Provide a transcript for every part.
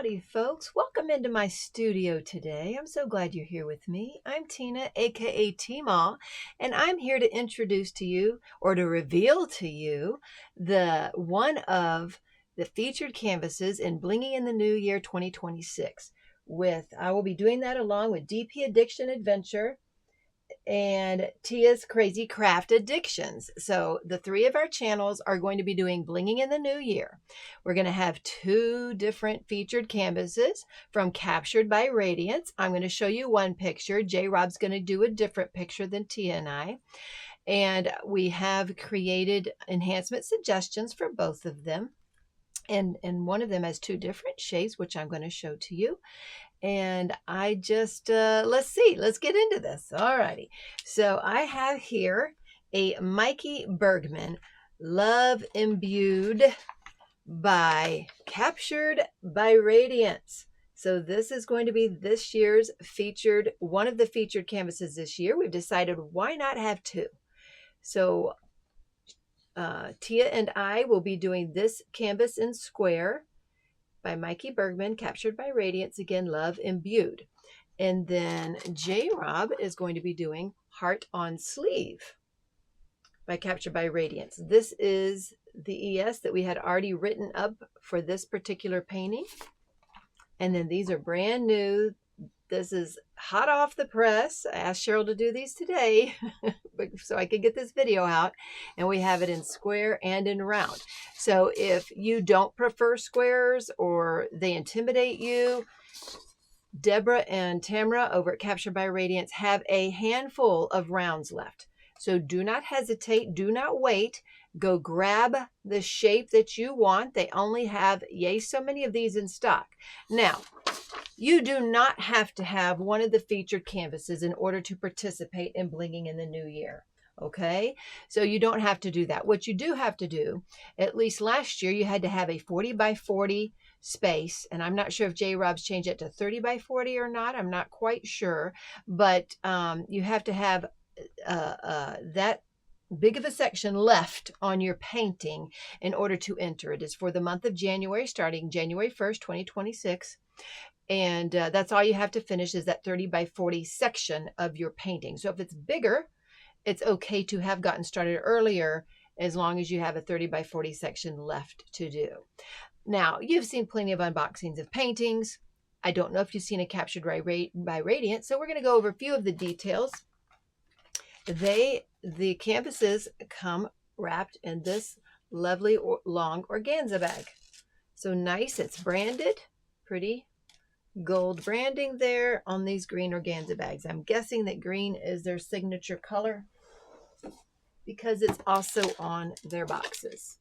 Howdy folks, welcome into my studio today. I'm so glad you're here with me. I'm Tina, aka Teemaw, and I'm here to introduce to you or to reveal to you one of the featured canvases in Blinging in the New Year 2026. I will be doing that along with DP Addiction Adventure and Tia's Crazy Craft Addictions. So the three of our channels are going to be doing Blinging in the New Year. We're going to have two different featured canvases from Captured by Radiance. I'm going to show you one picture. J. Rob's going to do a different picture than Tia and I. And we have created enhancement suggestions for both of them. And one of them has two different shapes, which I'm going to show to you. And I just, let's get into this. All righty. So I have here a Mikey Bergman Love Imbued by Captured by Radiance. So this is going to be this year's featured, one of the featured canvases this year. We've decided why not have two. So Tia and I will be doing this canvas in square by Mikey Bergman, Captured by Radiance, again, Love Imbued. And then J. Rob is going to be doing Heart on Sleeve by Captured by Radiance. This is the ES that we had already written up for this particular painting. And then these are brand new. This is hot off the press. I asked Cheryl to do these today so I could get this video out, and we have it in square and in round. So if you don't prefer squares or they intimidate you, Deborah and Tamara over at Captured by Radiance have a handful of rounds left. So do not hesitate. Do not wait. Go grab the shape that you want. They only have yay so many of these in stock. Now, you do not have to have one of the featured canvases in order to participate in Blinging in the New Year. Okay, so you don't have to do that. What you do have to do, at least last year, you had to have a 40 by 40 space. And I'm not sure if J. Rob's changed it to 30 by 40 or not. I'm not quite sure. But you have to have that big of a section left on your painting in order to enter. It is for the month of January, starting January 1st, 2026. And that's all you have to finish is that 30 by 40 section of your painting. So if it's bigger, it's okay to have gotten started earlier as long as you have a 30 by 40 section left to do. Now, you've seen plenty of unboxings of paintings. I don't know if you've seen a Captured by Radiance, so we're going to go over a few of the details. The canvases come wrapped in this lovely long organza bag. So nice, it's branded, pretty gold branding there on these green organza bags. I'm guessing that green is their signature color because it's also on their boxes.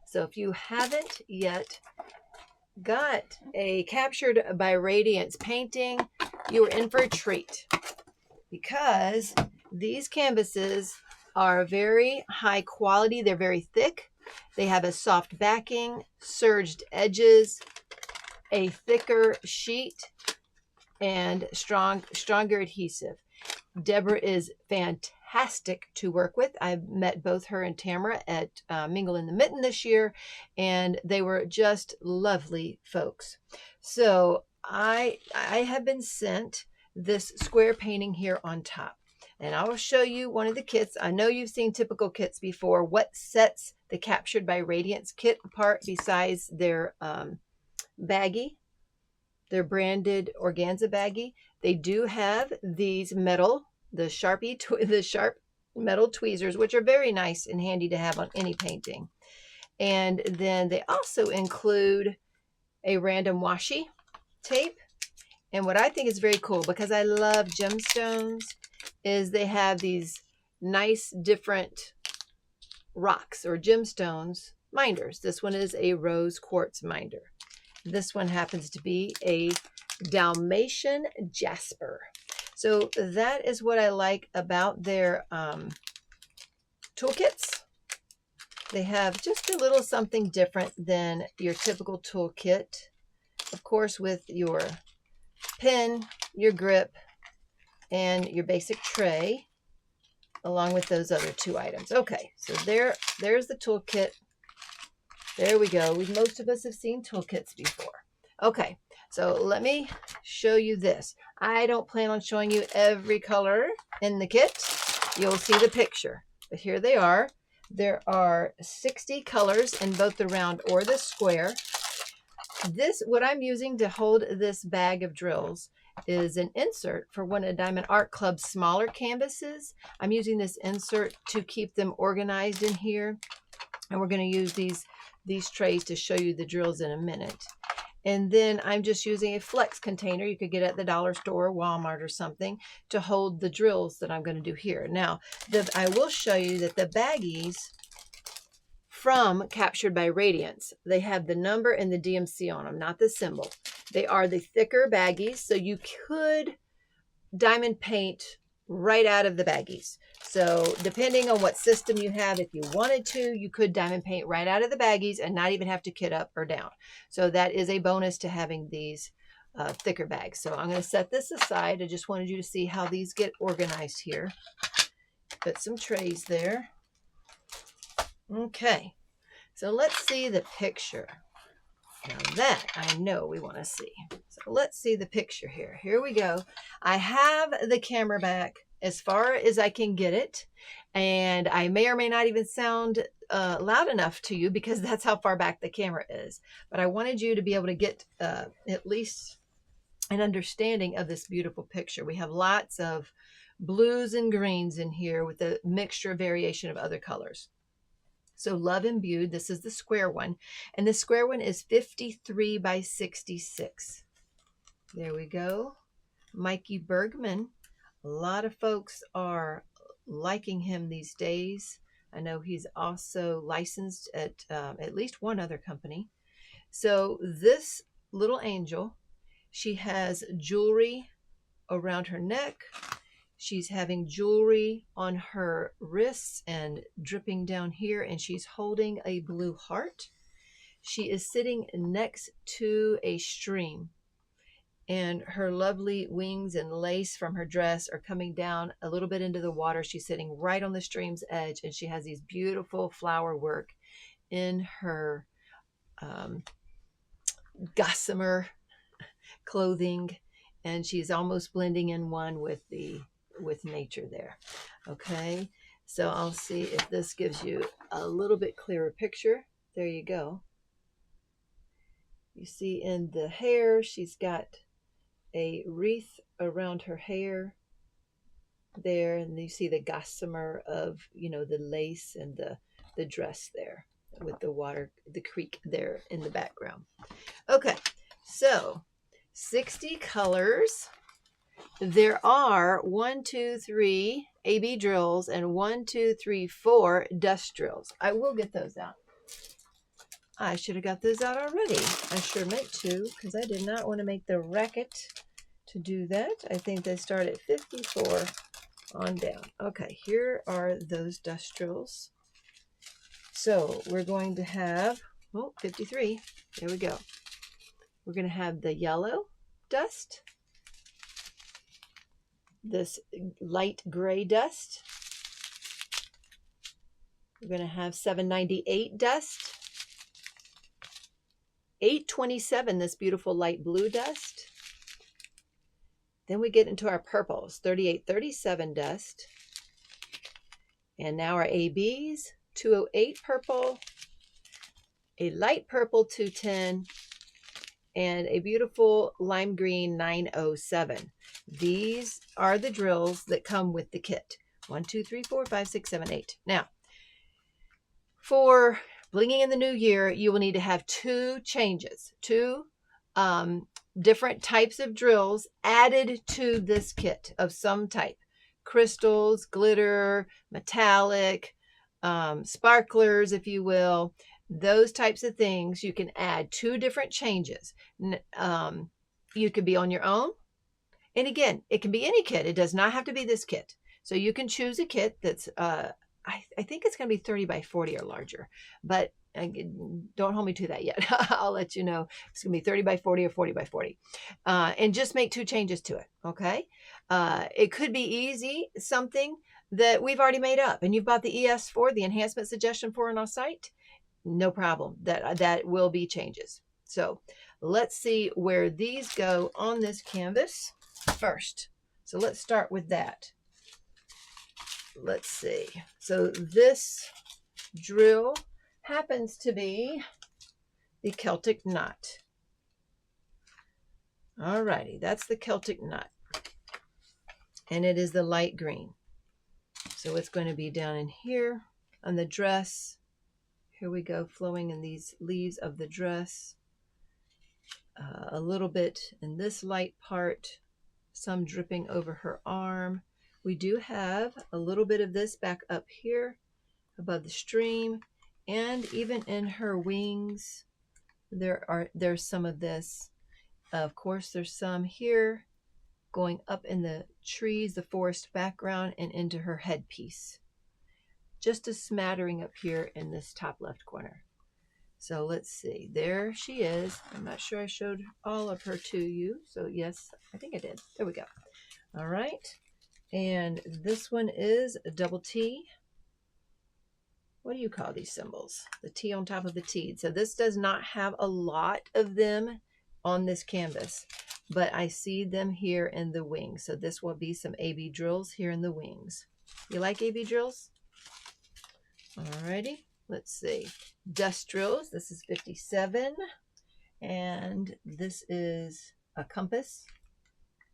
So if you haven't yet got a Captured by Radiance painting, you are in for a treat because these canvases are very high quality. They're very thick. They have a soft backing, serged edges, a thicker sheet, and stronger adhesive. Deborah is fantastic to work with. I've met both her and Tamara at Mingle in the Mitten this year, and they were just lovely folks. So I have been sent this square painting here on top. And I will show you one of the kits. I know you've seen typical kits before. What sets the Captured by Radiance kit apart besides their baggie, their branded organza baggie? They do have these the sharp metal tweezers, which are very nice and handy to have on any painting. And then they also include a random washi tape. And what I think is very cool, because I love gemstones, is they have these nice different rocks or gemstones minders. This one is a rose quartz minder. This one happens to be a Dalmatian jasper. So that is what I like about their toolkits. They have just a little something different than your typical toolkit. Of course, with your pen, your grip, and your basic tray, along with those other two items. Okay, so there's the toolkit. There we go. Most of us have seen toolkits before. Okay, So let me show you this. I don't plan on showing you every color in the kit. You'll see the picture, but here they are. There are 60 colors in both the round or the square. What I'm using to hold this bag of drills is an insert for one of Diamond Art Club's smaller canvases. I'm using this insert to keep them organized in here. And we're going to use these trays to show you the drills in a minute. And then I'm just using a flex container you could get at the dollar store or Walmart or something to hold the drills that I'm going to do here. Now, I will show you that the baggies from Captured by Radiance, they have the number and the DMC on them, not the symbol. They are the thicker baggies, so you could diamond paint right out of the baggies. So depending on what system you have, if you wanted to, you could diamond paint right out of the baggies and not even have to kit up or down. So that is a bonus to having these thicker bags. So I'm going to set this aside. I just wanted you to see how these get organized here. Put some trays there. Okay, so let's see the picture. Now that I know we want to see. So let's see the picture here. Here we go. I have the camera back as far as I can get it. And I may or may not even sound loud enough to you because that's how far back the camera is. But I wanted you to be able to get at least an understanding of this beautiful picture. We have lots of blues and greens in here with a mixture of variation of other colors. So Love Imbued, this is the square one. And the square one is 53 by 66. There we go. Mikey Bergman. A lot of folks are liking him these days. I know he's also licensed at least one other company. So this little angel, she has jewelry around her neck. She's having jewelry on her wrists and dripping down here, and she's holding a blue heart. She is sitting next to a stream, and her lovely wings and lace from her dress are coming down a little bit into the water. She's sitting right on the stream's edge, and she has these beautiful flower work in her gossamer clothing, and she's almost blending in one with nature there. Okay, so I'll see if this gives you a little bit clearer picture. There you go. You see in the hair, she's got a wreath around her hair there, and you see the gossamer of, you know, the lace and the dress there with the water, the creek there in the background. Okay, so 60 colors. There are 1, 2, 3 AB drills and 1, 2, 3, 4 dust drills. I will get those out. I should have got those out already. I sure meant to, because I did not want to make the racket to do that. I think they start at 54 on down. Okay, here are those dust drills. So we're going to have, 53. There we go. We're going to have the yellow dust, this light gray dust. We're going to have 798 dust, 827, this beautiful light blue dust. Then we get into our purples, 3837 dust. And now our ABs, 208 purple, a light purple 210, and a beautiful lime green 907. These are the drills that come with the kit. 1, 2, 3, 4, 5, 6, 7, 8. Now, for Blinging in the New Year, you will need to have two changes, two different types of drills added to this kit of some type. Crystals, glitter, metallic, sparklers, if you will. Those types of things, you can add two different changes. You could be on your own. And again, it can be any kit. It does not have to be this kit. So you can choose a kit that's, I think it's going to be 30 by 40 or larger, but don't hold me to that yet. I'll let you know. It's going to be 30 by 40 or 40 by 40. And just make two changes to it. Okay. It could be easy, something that we've already made up and you've bought the ES4, the enhancement suggestion for on our site. No problem. That will be changes. So let's see where these go on this canvas first. So let's start with that. Let's see. So this drill happens to be the Celtic knot. Alrighty, that's the Celtic knot. And it is the light green. So it's going to be down in here on the dress. Here we go, flowing in these leaves of the dress. A little bit in this light part, some dripping over her arm. We do have a little bit of this back up here above the stream, and even in her wings there's some of this. Of course, there's some here going up in the trees, the forest background, and into her headpiece. Just a smattering up here in this top left corner. So let's see, there she is. I'm not sure I showed all of her to you, so yes, I think I did. There we go. All right, and this one is a double T. What do you call these symbols? The T on top of the T. So this does not have a lot of them on this canvas, but I see them here in the wings. So this will be some AB drills here in the wings. You like AB drills? Alrighty, let's see. Dust drills, this is 57. And this is a compass,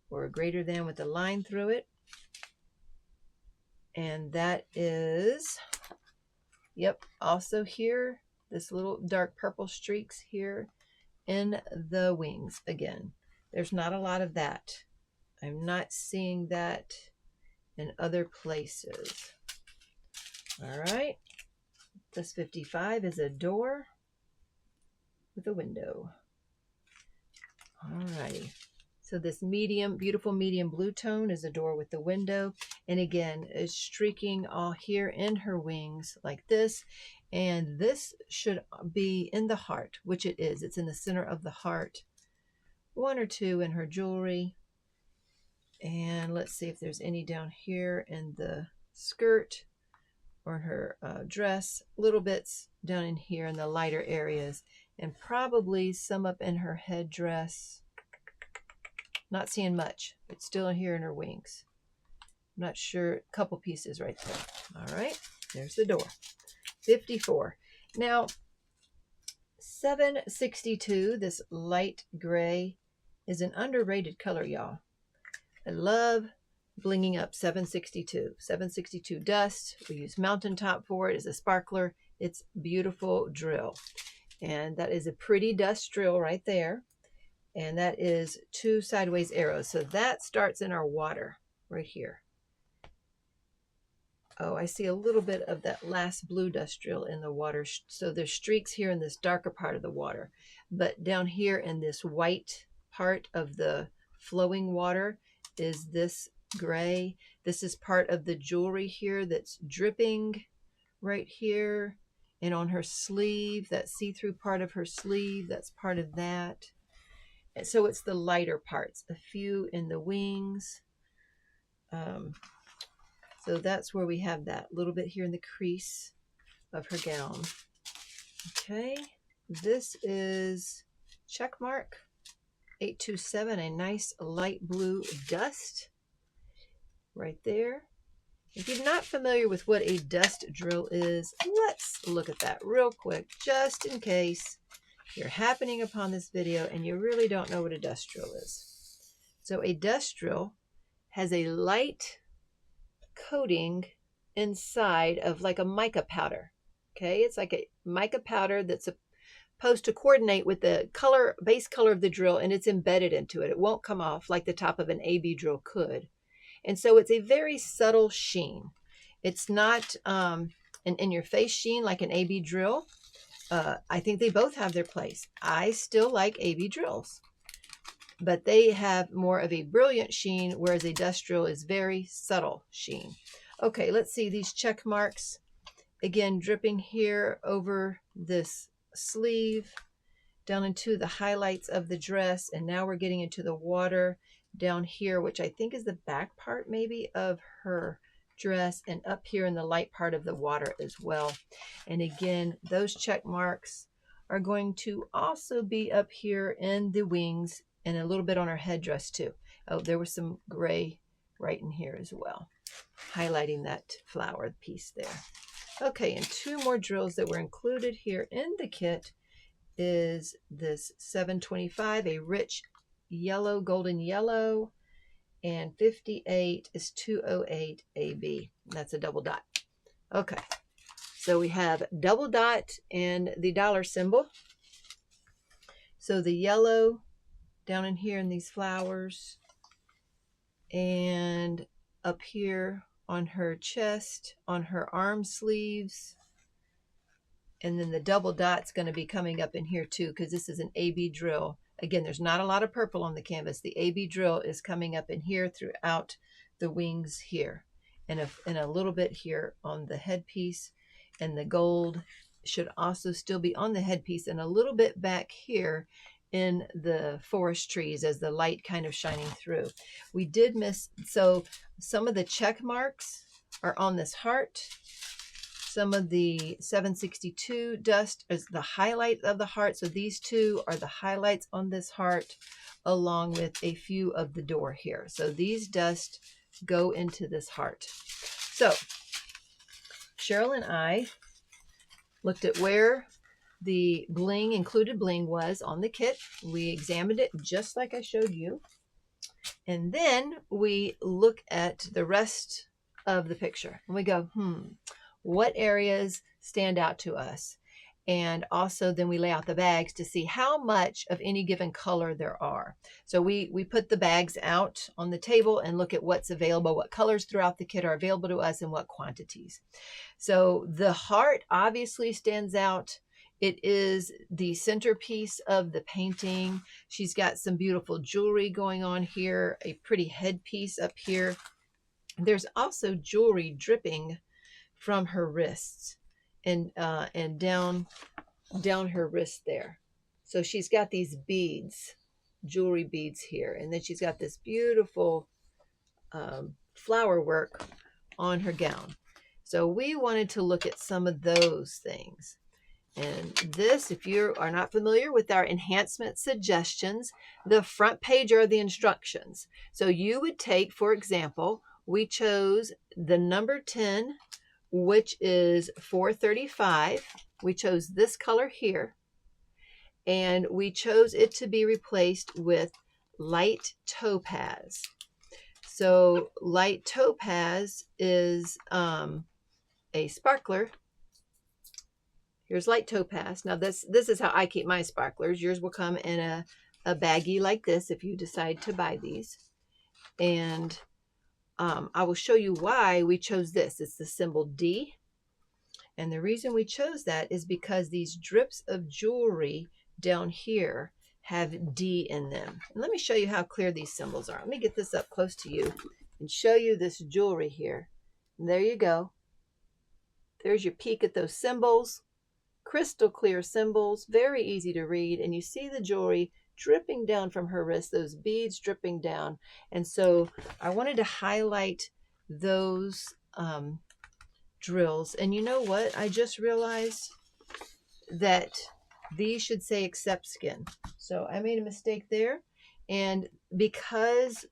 or a greater than with a line through it. And that is, yep, also here, this little dark purple streaks here in the wings. Again, there's not a lot of that. I'm not seeing that in other places. All right, this 55 is a door with a window. All righty. So this medium, beautiful medium blue tone is a door with the window. And again, it's streaking all here in her wings like this. And this should be in the heart, which it is. It's in the center of the heart. One or two in her jewelry. And let's see if there's any down here in the skirt or her dress. Little bits down in here in the lighter areas. And probably some up in her headdress. Not seeing much. It's still here in her wings. I'm not sure. A couple pieces right there. All right. There's the door. 54. Now, 762, this light gray, is an underrated color, y'all. I love blinging up 762. 762 dust. We use Mountaintop for it as a sparkler. It's beautiful drill. And that is a pretty dust drill right there. And that is 2 sideways arrows. So that starts in our water right here. Oh, I see a little bit of that last blue dust drill in the water. So there's streaks here in this darker part of the water. But down here in this white part of the flowing water is this gray. This is part of the jewelry here that's dripping right here. And on her sleeve, that see-through part of her sleeve, that's part of that. And so it's the lighter parts, a few in the wings. So that's where we have that little bit here in the crease of her gown. Okay, this is check mark 827, a nice light blue dust right there. If you're not familiar with what a dust drill is, let's look at that real quick, just in case you're happening upon this video and you really don't know what a dust drill is. So a dust drill has a light coating inside of like a mica powder. Okay, it's like a mica powder that's supposed to coordinate with the color, base color of the drill, and it's embedded into it. It won't come off like the top of an AB drill could. And so it's a very subtle sheen. It's not an in-your-face sheen like an AB drill. I think they both have their place. I still like AB drills, but they have more of a brilliant sheen, whereas a dust drill is very subtle sheen. Okay, let's see these check marks. Again, dripping here over this sleeve, down into the highlights of the dress, and now we're getting into the water down here, which I think is the back part maybe of her dress, and up here in the light part of the water as well. And again, those check marks are going to also be up here in the wings and a little bit on her headdress too. Oh, there was some gray right in here as well, highlighting that flower piece there. Okay, and two more drills that were included here in the kit is this 725, a rich yellow, golden yellow, and 58 is 208 AB. That's a double dot. Okay, so we have double dot and the dollar symbol. So the yellow down in here in these flowers, and up here on her chest, on her arm sleeves, and then the double dot's going to be coming up in here too, because this is an AB drill. Again, there's not a lot of purple on the canvas. The AB drill is coming up in here throughout the wings here, and a little bit here on the headpiece, and the gold should also still be on the headpiece, and a little bit back here in the forest trees as the light kind of shining through. We did miss, so some of the check marks are on this heart. Some of the 762 dust is the highlight of the heart. So these two are the highlights on this heart, along with a few of the door here. So these dust go into this heart. So Cheryl and I looked at where the bling, included bling, was on the kit. We examined it just like I showed you. And then we look at the rest of the picture and we go, what areas stand out to us? And also then we lay out the bags to see how much of any given color there are. So we put the bags out on the table and look at what's available, what colors throughout the kit are available to us, and what quantities. So the heart obviously stands out. It is the centerpiece of the painting. She's got some beautiful jewelry going on here, a pretty headpiece up here. There's also jewelry dripping from her wrists and down her wrist there. So she's got these beads, jewelry beads here, and then she's got this beautiful flower work on her gown. So we wanted to look at some of those things. And this, if you are not familiar with our enhancement suggestions, the front page are the instructions. So you would take, for example, we chose the number 10, which is 435. We chose this color here, and we chose it to be replaced with light topaz. So light topaz is a sparkler. Here's light topaz. Now this is how I keep my sparklers. Yours will come in a baggie like this if you decide to buy these. And I will show you why we chose this. It's the symbol D. And the reason we chose that is because these drips of jewelry down here have D in them. And let me show you how clear these symbols are. Let me get this up close to you and show you this jewelry here. And there you go. There's your peek at those symbols. Crystal clear symbols, very easy to read, and you see the jewelry dripping down from her wrist, those beads dripping down. And so I wanted to highlight those drills. And you know what? I just realized that these should say accept skin. So I made a mistake there. And because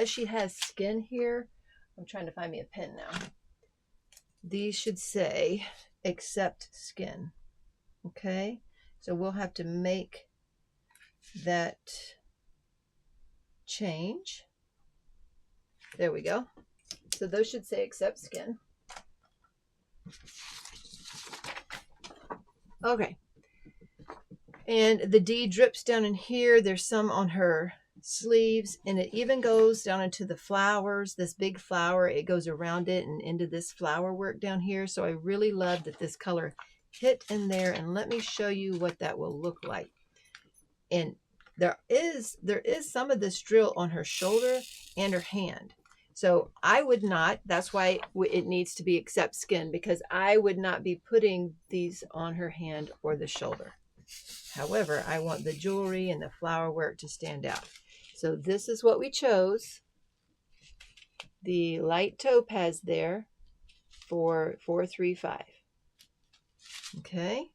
she has skin here, I'm trying to find me a pen now. These should say accept skin. Okay, so we'll have to make that change. There we go. So those should say accept skin. Okay, and the D drips down in here. There's some on her sleeves, and it even goes down into the flowers. This big flower, it goes around it and into this flower work down here. So I really love that this color hit in there, and let me show you what that will look like. And there is some of this drill on her shoulder and her hand. So I would not, that's why it needs to be accept skin, because I would not be putting these on her hand or the shoulder. However, I want the jewelry and the flower work to stand out. So this is what we chose. The light topaz there for 435. Okay.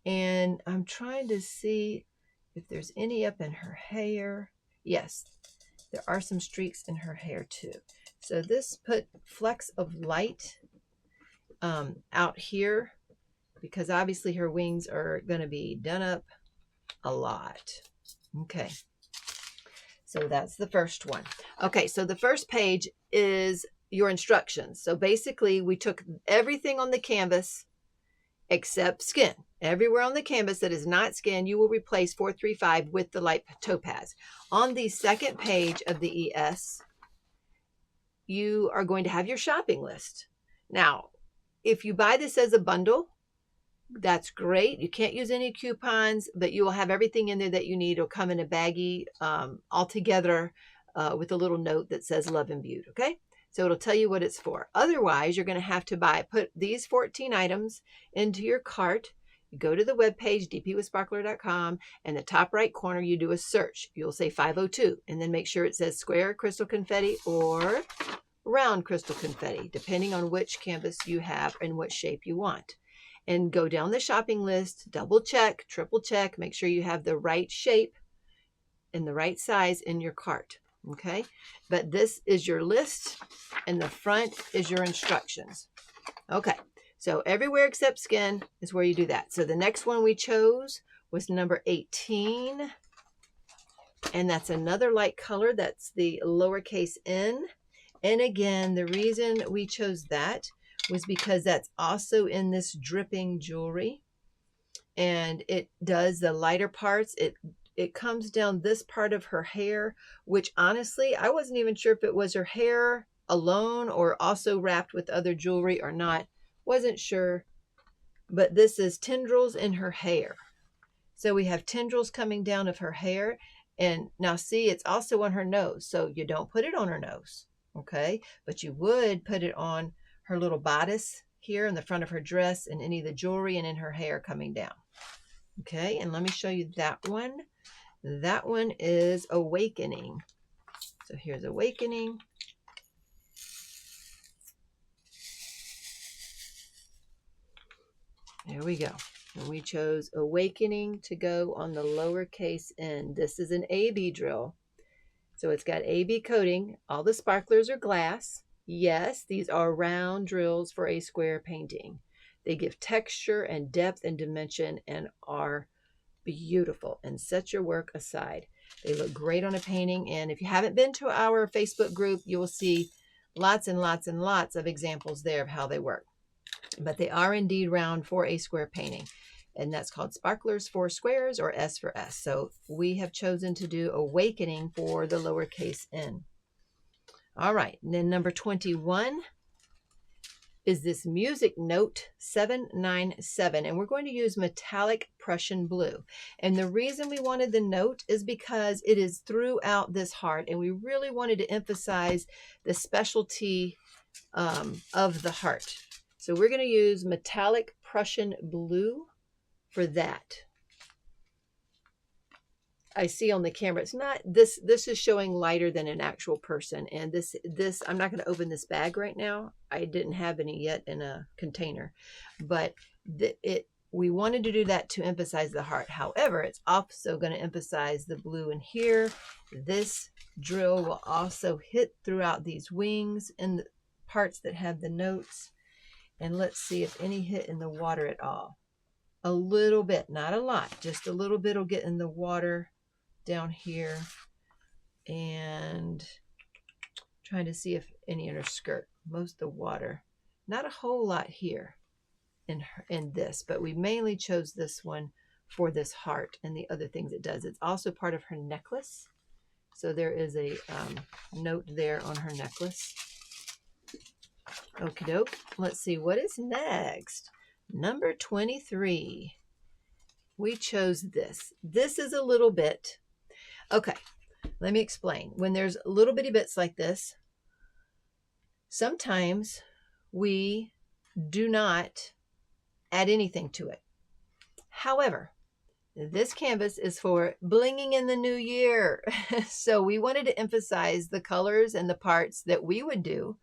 And I'm trying to see if there's any up in her hair. Yes, there are some streaks in her hair too. So this put flecks of light out here, because obviously her wings are going to be done up a lot. Okay, so that's the first one. Okay, so the first page is your instructions. So basically we took everything on the canvas except skin. Everywhere on the canvas that is not skin, you will replace 435 with the light topaz. On the second page of the ES, you are going to have your shopping list. Now, if you buy this as a bundle, that's great. You can't use any coupons, but you will have everything in there that you need. It'll come in a baggie all together with a little note that says Love Imbued, okay? So it'll tell you what it's for. Otherwise, you're going to have to put these 14 items into your cart. You go to the webpage, dpwithsparkler.com, and the top right corner, you do a search. You'll say 502, and then make sure it says square crystal confetti or round crystal confetti, depending on which canvas you have and what shape you want. And go down the shopping list, double check, triple check, make sure you have the right shape and the right size in your cart. Okay, but this is your list and the front is your instructions. Okay, so everywhere except skin is where you do that. So the next one we chose was number 18, and that's another light color. That's the lowercase n. And again, the reason we chose that was because that's also in this dripping jewelry, and it does the lighter parts. It comes down this part of her hair, which honestly, I wasn't even sure if it was her hair alone or also wrapped with other jewelry or not. Wasn't sure, but this is tendrils in her hair. So we have tendrils coming down of her hair, and now see, it's also on her nose. So you don't put it on her nose, okay? But you would put it on her little bodice here in the front of her dress and any of the jewelry and in her hair coming down. Okay, and let me show you that one. That one is Awakening. So here's Awakening. There we go. And we chose Awakening to go on the lowercase n. This is an AB drill. So it's got AB coating. All the sparklers are glass. Yes, these are round drills for a square painting. They give texture and depth and dimension and are beautiful, and set your work aside. They look great on a painting, and if you haven't been to our Facebook group, you will see lots and lots and lots of examples there of how they work. But they are indeed round for a square painting, and that's called Sparklers for Squares, or S for S. So we have chosen to do Awakening for the lowercase n. All right, and then number 21 is this Music Note 797, and we're going to use metallic Prussian blue. And the reason we wanted the note is because it is throughout this heart, and we really wanted to emphasize the specialty of the heart. So we're going to use metallic Prussian blue for that. I see on the camera, it's not, this is showing lighter than an actual person. And this I'm not going to open this bag right now. I didn't have any yet in a container, but we wanted to do that to emphasize the heart. However, it's also going to emphasize the blue in here. This drill will also hit throughout these wings and the parts that have the notes. And let's see if any hit in the water at all. A little bit, not a lot, just a little bit will get in the water down here, and trying to see if any in her skirt. Most of the water, not a whole lot here in this, but we mainly chose this one for this heart and the other things it does. It's also part of her necklace, so there is a note there on her necklace. Okie doke. Let's see what is next. Number 23. We chose this. This is a little bit. Okay, let me explain. When there's little bitty bits like this, sometimes we do not add anything to it. However, this canvas is for blinging in the new year. So we wanted to emphasize the colors and the parts that we would do.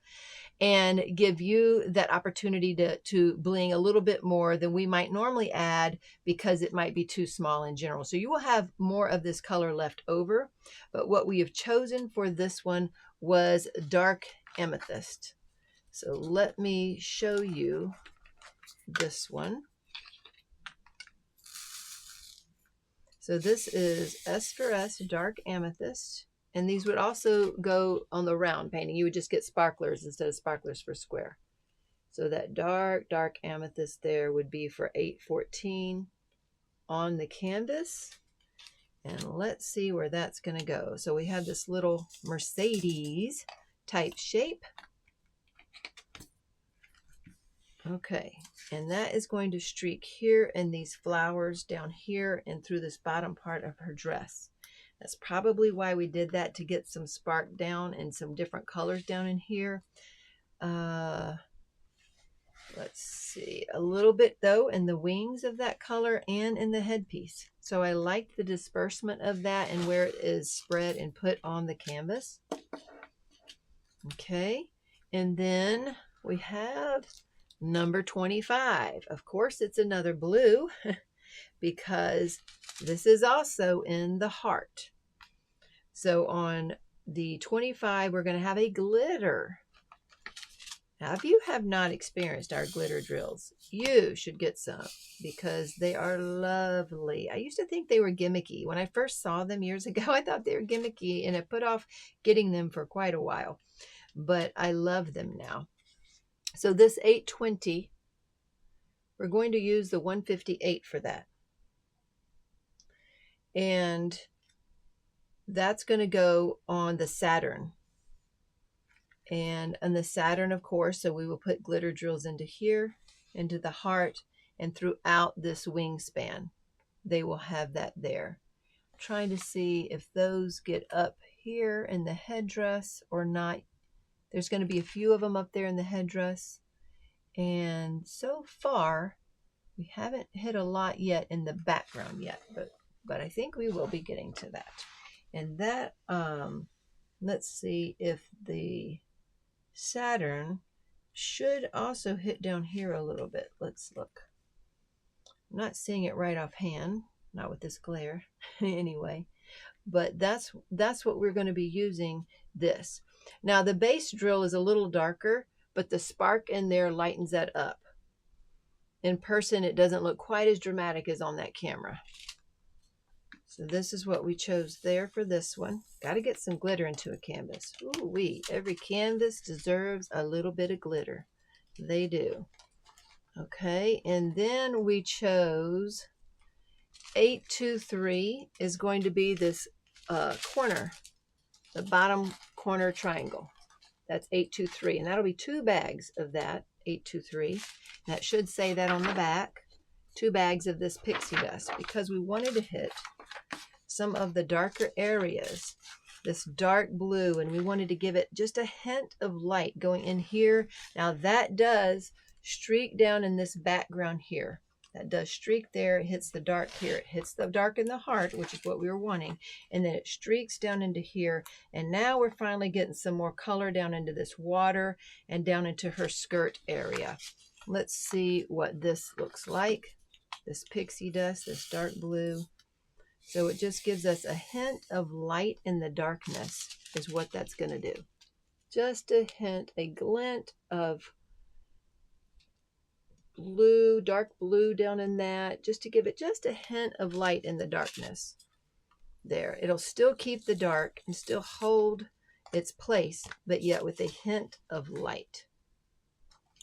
and give you that opportunity to bling a little bit more than we might normally add because it might be too small in general. So you will have more of this color left over, but what we have chosen for this one was dark amethyst. So let me show you this one. So this is S for S dark amethyst. And these would also go on the round painting. You would just get sparklers instead of sparklers for square. So that dark, dark amethyst there would be for 814 on the canvas. And let's see where that's going to go. So we have this little Mercedes type shape. Okay, and that is going to streak here in these flowers down here and through this bottom part of her dress. That's probably why we did that, to get some spark down and some different colors down in here. Let's see, a little bit though in the wings of that color and in the headpiece. So I like the disbursement of that and where it is spread and put on the canvas. Okay, and then we have number 25. Of course, it's another blue because this is also in the heart. So on the 25, we're going to have a glitter. Now, if you have not experienced our glitter drills, you should get some because they are lovely. I used to think they were gimmicky. When I first saw them years ago, I thought they were gimmicky, and I put off getting them for quite a while. But I love them now. So this 820, we're going to use the 158 for that. And that's going to go on the Saturn. And on the Saturn, of course, so we will put glitter drills into here, into the heart, and throughout this wingspan. They will have that there. I'm trying to see if those get up here in the headdress or not. There's going to be a few of them up there in the headdress. And so far, we haven't hit a lot yet in the background yet, but I think we will be getting to that. And that, let's see if the Saturn should also hit down here a little bit. Let's look. I'm not seeing it right offhand, not with this glare anyway, but that's what we're going to be using this. Now the base drill is a little darker, but the spark in there lightens that up. In person, it doesn't look quite as dramatic as on that camera. So this is what we chose there for this one. Got to get some glitter into a canvas. Ooh-wee, every canvas deserves a little bit of glitter. They do. Okay, and then we chose 823 is going to be this corner, the bottom corner triangle. That's 823, and that'll be 2 bags of that 823. That should say that on the back. 2 bags of this pixie dust because we wanted to hit some of the darker areas, this dark blue, and we wanted to give it just a hint of light going in here. Now that does streak down in this background here. That does streak there. It hits the dark here. It hits the dark in the heart, which is what we were wanting. And then it streaks down into here. And now we're finally getting some more color down into this water and down into her skirt area. Let's see what this looks like. This pixie dust, this dark blue. So it just gives us a hint of light in the darkness is what that's going to do. Just a hint, a glint of blue, dark blue down in that, just to give it just a hint of light in the darkness. There, it'll still keep the dark and still hold its place, but yet with a hint of light.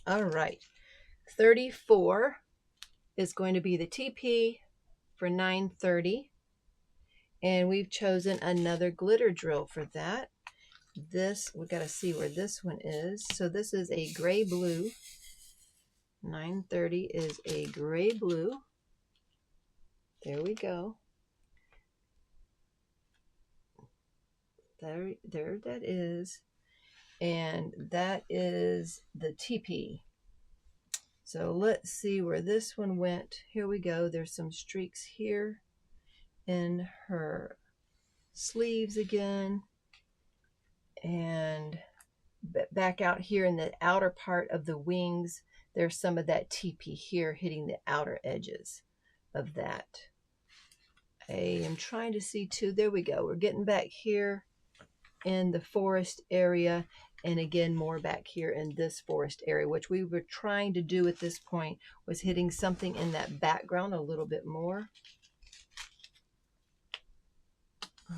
All right, 34 is going to be the TP for 930. And we've chosen another glitter drill for that. This, we got to see where this one is. So this is a gray blue. 930 is a gray blue. There we go. There that is. And that is the TP. So let's see where this one went. Here we go. There's some streaks here in her sleeves again, and back out here in the outer part of the wings, there's some of that TP here hitting the outer edges of that. I am trying to see too. There we go. We're getting back here in the forest area, and again more back here in this forest area. Which we were trying to do at this point was hitting something in that background a little bit more.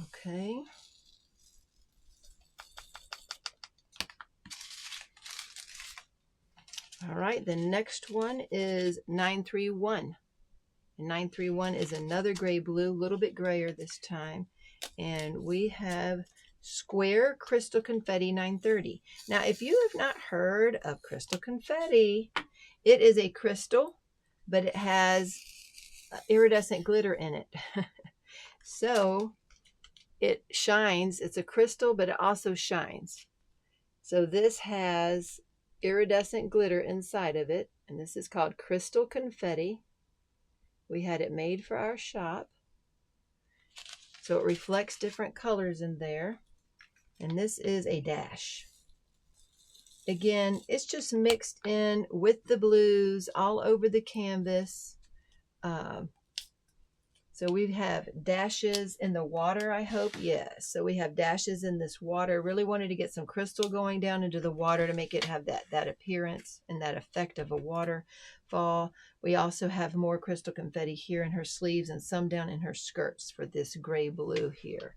Okay. All right, the next one is 931. And 931 is another gray blue, a little bit grayer this time. And we have Square Crystal Confetti 930. Now, if you have not heard of crystal confetti, it is a crystal, but it has iridescent glitter in it. So it shines. It's a crystal, but it also shines. So this has iridescent glitter inside of it, and this is called Crystal Confetti. We had it made for our shop, so it reflects different colors in there. And this is a dash. Again, it's just mixed in with the blues all over the canvas. So we have dashes in the water, I hope. Yes. So we have dashes in this water. Really wanted to get some crystal going down into the water to make it have that appearance and that effect of a waterfall. We also have more crystal confetti here in her sleeves and some down in her skirts for this gray blue here.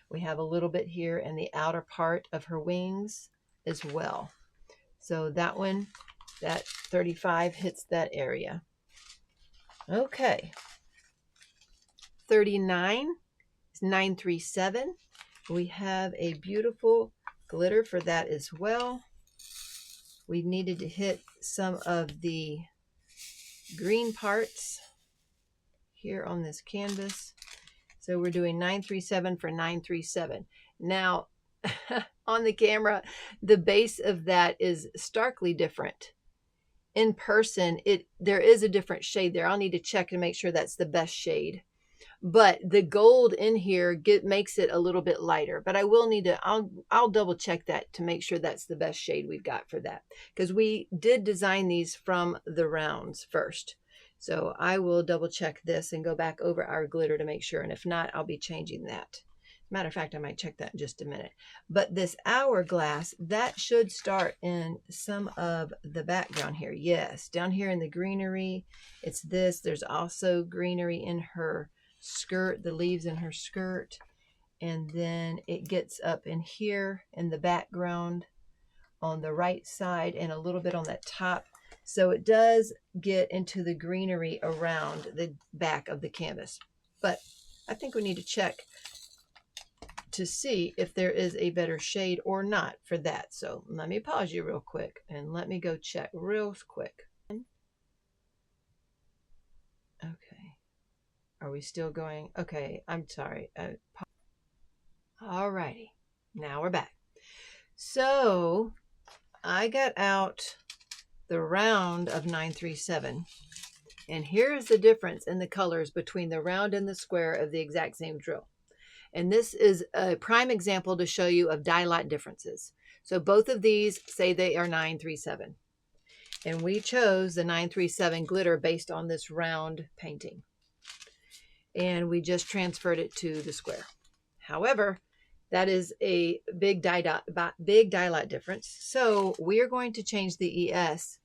We have a little bit here in the outer part of her wings as well. So that one, that 35 hits that area. Okay. 39 is 937. We have a beautiful glitter for that as well. We needed to hit some of the green parts here on this canvas. So we're doing 937 for 937. Now, on the camera, the base of that is starkly different. In person, there is a different shade there. I'll need to check and make sure that's the best shade. But the gold in here makes it a little bit lighter. But I will need to, I'll double check that to make sure that's the best shade we've got for that. Because we did design these from the rounds first. So I will double check this and go back over our glitter to make sure. And if not, I'll be changing that. Matter of fact, I might check that in just a minute. But this hourglass, that should start in some of the background here. Yes, down here in the greenery, it's this. There's also greenery in her skirt, the leaves in her skirt, and then it gets up in here in the background on the right side and a little bit on that top. So it does get into the greenery around the back of the canvas. But I think we need to check to see if there is a better shade or not for that. So let me pause you real quick and let me go check real quick. Okay. Are we still going? Okay, I'm sorry. All righty. Now we're back. So I got out the round of 937. And here's the difference in the colors between the round and the square of the exact same drill. And this is a prime example to show you of dye lot differences. So both of these say they are 937. And we chose the 937 glitter based on this round painting. And we just transferred it to the square. However, that is a big dye lot difference. So we are going to change the ES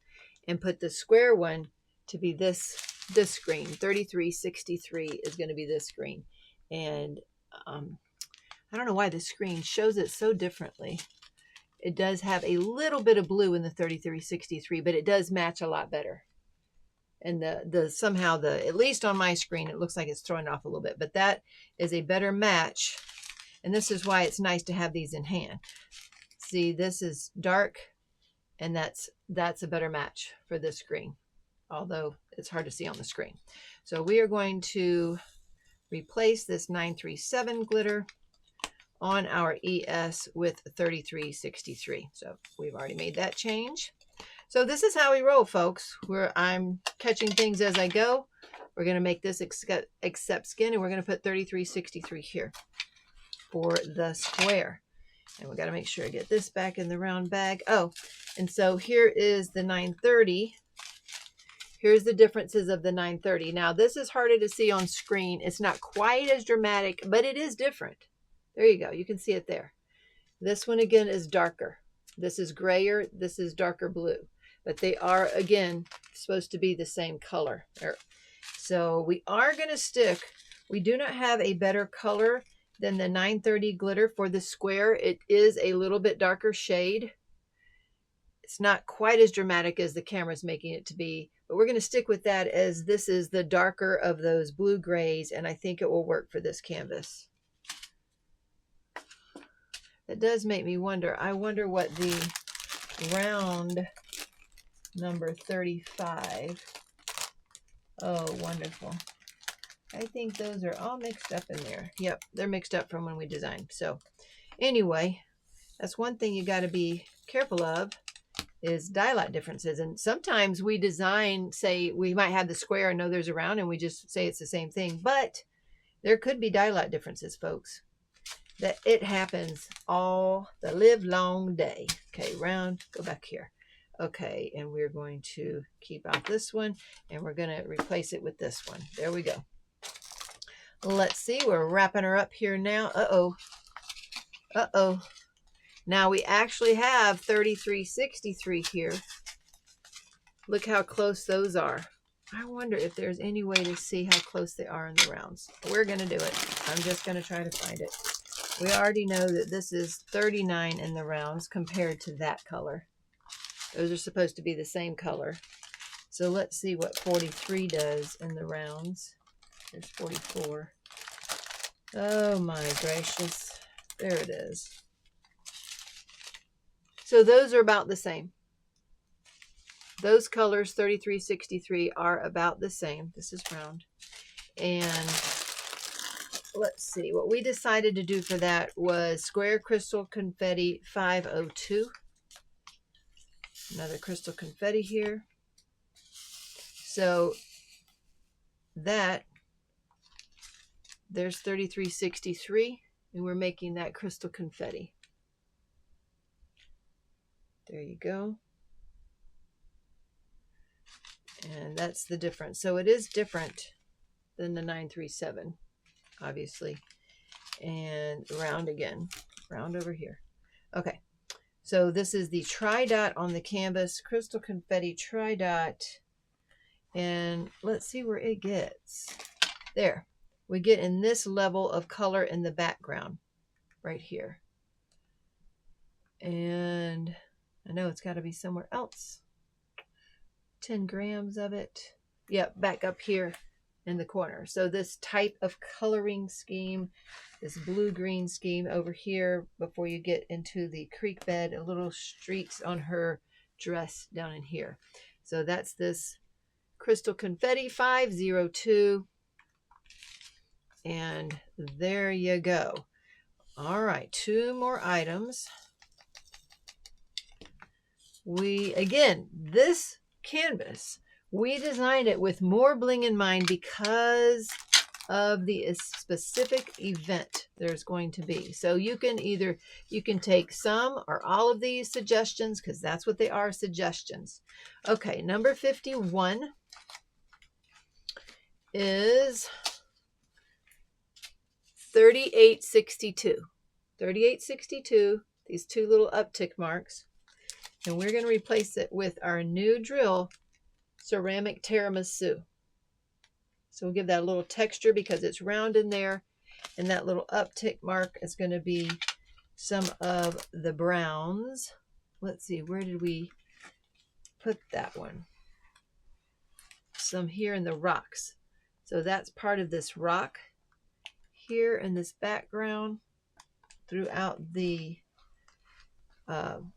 and put the square one to be this screen. 3363 is going to be this screen. And I don't know why the screen shows it so differently. It does have a little bit of blue in the 3363, but it does match a lot better. And somehow at least on my screen, it looks like it's throwing off a little bit, but that is a better match. And this is why it's nice to have these in hand. See, this is dark, and that's a better match for this screen, although it's hard to see on the screen. So we are going to replace this 937 glitter on our ES with 3363. So we've already made that change. So this is how we roll, folks, where I'm catching things as I go. We're going to make this accept skin, and we're going to put 3363 here for the square. And we got to make sure I get this back in the round bag. Oh, and so here is the 930. Here's the differences of the 930. Now, this is harder to see on screen. It's not quite as dramatic, but it is different. There you go. You can see it there. This one, again, is darker. This is grayer. This is darker blue. But they are, again, supposed to be the same color. So we are going to stick. We do not have a better color than the 930 glitter for the square. It is a little bit darker shade. It's not quite as dramatic as the camera's making it to be, but we're going to stick with that as this is the darker of those blue grays, and I think it will work for this canvas. That does make me wonder. I wonder what the round number 35. Oh, wonderful. I think those are all mixed up in there. Yep, they're mixed up from when we designed. So anyway, that's one thing you got to be careful of is dye lot differences. And sometimes we design, say we might have the square and know there's a round and we just say it's the same thing. But there could be dye lot differences, folks. That it happens all the live long day. Okay, round, go back here. Okay, and we're going to keep out this one and we're going to replace it with this one. There we go. Let's see, we're wrapping her up here now. Uh-oh. Uh-oh. Now we actually have 3363 here. Look how close those are. I wonder if there's any way to see how close they are in the rounds. We're going to do it. I'm just going to try to find it. We already know that this is 39 in the rounds compared to that color. Those are supposed to be the same color. So let's see what 43 does in the rounds. There's 44. Oh my gracious. There it is. So those are about the same. Those colors, 3363, are about the same. This is round. And let's see. What we decided to do for that was Square Crystal Confetti 502. Another crystal confetti here. So that, there's 3363, and we're making that crystal confetti. There you go. And that's the difference. So it is different than the 937, obviously. And round again, round over here. Okay. So this is the tri-dot on the canvas, crystal confetti tri-dot. And let's see where it gets. There. We get in this level of color in the background right here. And I know it's got to be somewhere else. 10 grams of it. Yep, back up here in the corner. So this type of coloring scheme, this blue-green scheme over here before you get into the creek bed, a little streaks on her dress down in here. So that's this Crystal Confetti 502. And there you go. All right, 2 more items. Again, this canvas, we designed it with more bling in mind because of the specific event there's going to be. So you can take some or all of these suggestions because that's what they are, suggestions. Okay, number 51 is 3862. 3862, these 2 little uptick marks. And we're going to replace it with our new drill, Ceramic Tiramisu. So we'll give that a little texture because it's round in there. And that little uptick mark is going to be some of the browns. Let's see, where did we put that one? Some here in the rocks. So that's part of this rock here in this background throughout the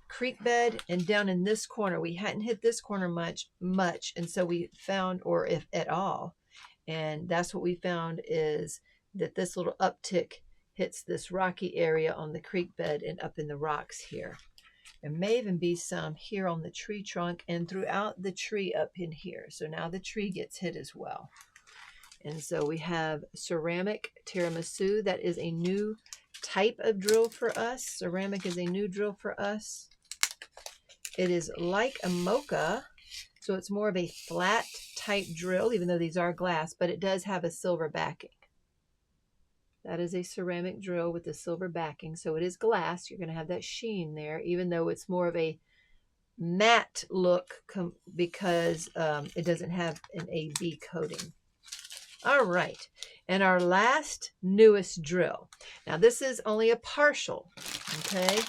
creek bed, and down in this corner we hadn't hit this corner much, and so we found, or if at all, and that's what we found, is that this little uptick hits this rocky area on the creek bed and up in the rocks here. There may even be some here on the tree trunk and throughout the tree up in here. So now the tree gets hit as well. And so we have Ceramic Tiramisu. That is a new type of drill for us. Ceramic is a new drill for us. It is like a mocha, so it's more of a flat type drill, even though these are glass, but it does have a silver backing. That is a ceramic drill with a silver backing, so it is glass. You're going to have that sheen there, even though it's more of a matte look because it doesn't have an AB coating. All right, and our last newest drill. Now this is only a partial, okay?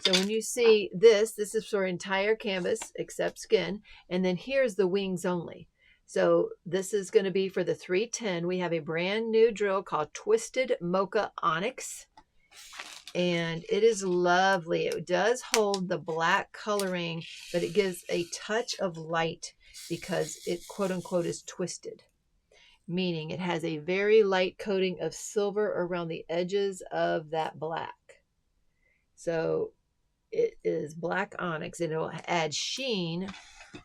So when you see this is for entire canvas except skin, and then here's the wings only. So this is going to be for the 310. We have a brand new drill called Twisted Mocha Onyx, and it is lovely. It does hold the black coloring, but it gives a touch of light because it quote unquote is twisted, meaning it has a very light coating of silver around the edges of that black. So it is black onyx, and it will add sheen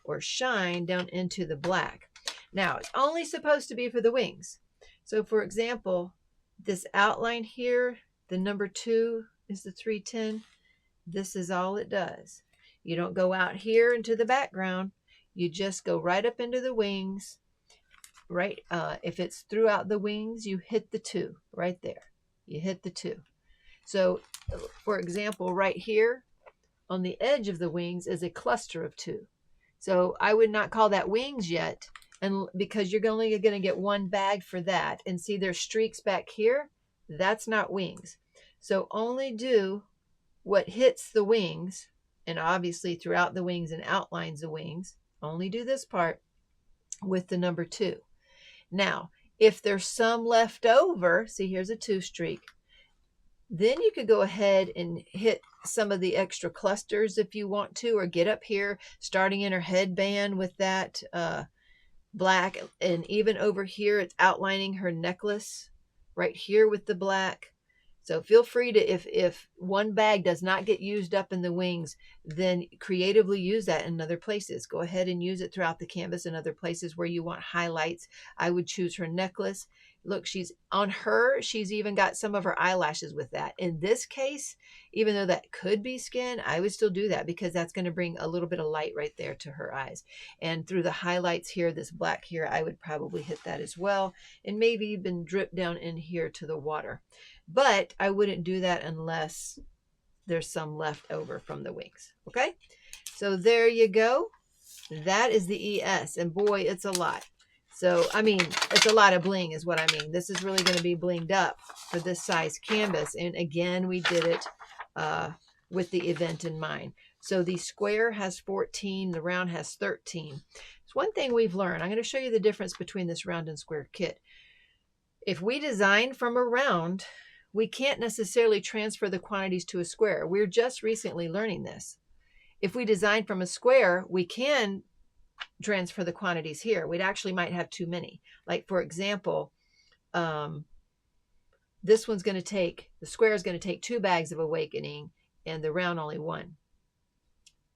or shine down into the black. Now, it's only supposed to be for the wings. So for example, this outline here, the number 2 is the 310. This is all it does. You don't go out here into the background. You just go right up into the wings. Right, if it's throughout the wings, you hit the 2 right there. You hit the 2. So for example, right here on the edge of the wings is a cluster of 2. So I would not call that wings yet, and because you're only going to get one bag for that. And see, there's streaks back here. That's not wings. So only do what hits the wings, and obviously throughout the wings and outlines the wings. Only do this part with the number 2. Now, if there's some left over, see, here's a 2 streak. Then you could go ahead and hit some of the extra clusters if you want to, or get up here, starting in her headband with that black. And even over here, it's outlining her necklace right here with the black. So feel free to, if one bag does not get used up in the wings, then creatively use that in other places. Go ahead and use it throughout the canvas in other places where you want highlights. I would choose her necklace. Look, she's on her, she's even got some of her eyelashes with that. In this case, even though that could be skin, I would still do that because that's going to bring a little bit of light right there to her eyes. And through the highlights here, this black here, I would probably hit that as well. And maybe even drip down in here to the water. But I wouldn't do that unless there's some left over from the wings. Okay, so there you go. That is the ES, and boy, it's a lot. So I mean, it's a lot of bling is what I mean. This is really going to be blinged up for this size canvas. And again, we did it with the event in mind. So the square has 14, the round has 13. It's one thing we've learned. I'm going to show you the difference between this round and square kit. If we design from a round, we can't necessarily transfer the quantities to a square. We're just recently learning this. If we design from a square, we can transfer the quantities here. We'd actually might have too many. Like for example, this one's going to take, the square is going to take 2 bags of Awakening and the round only 1.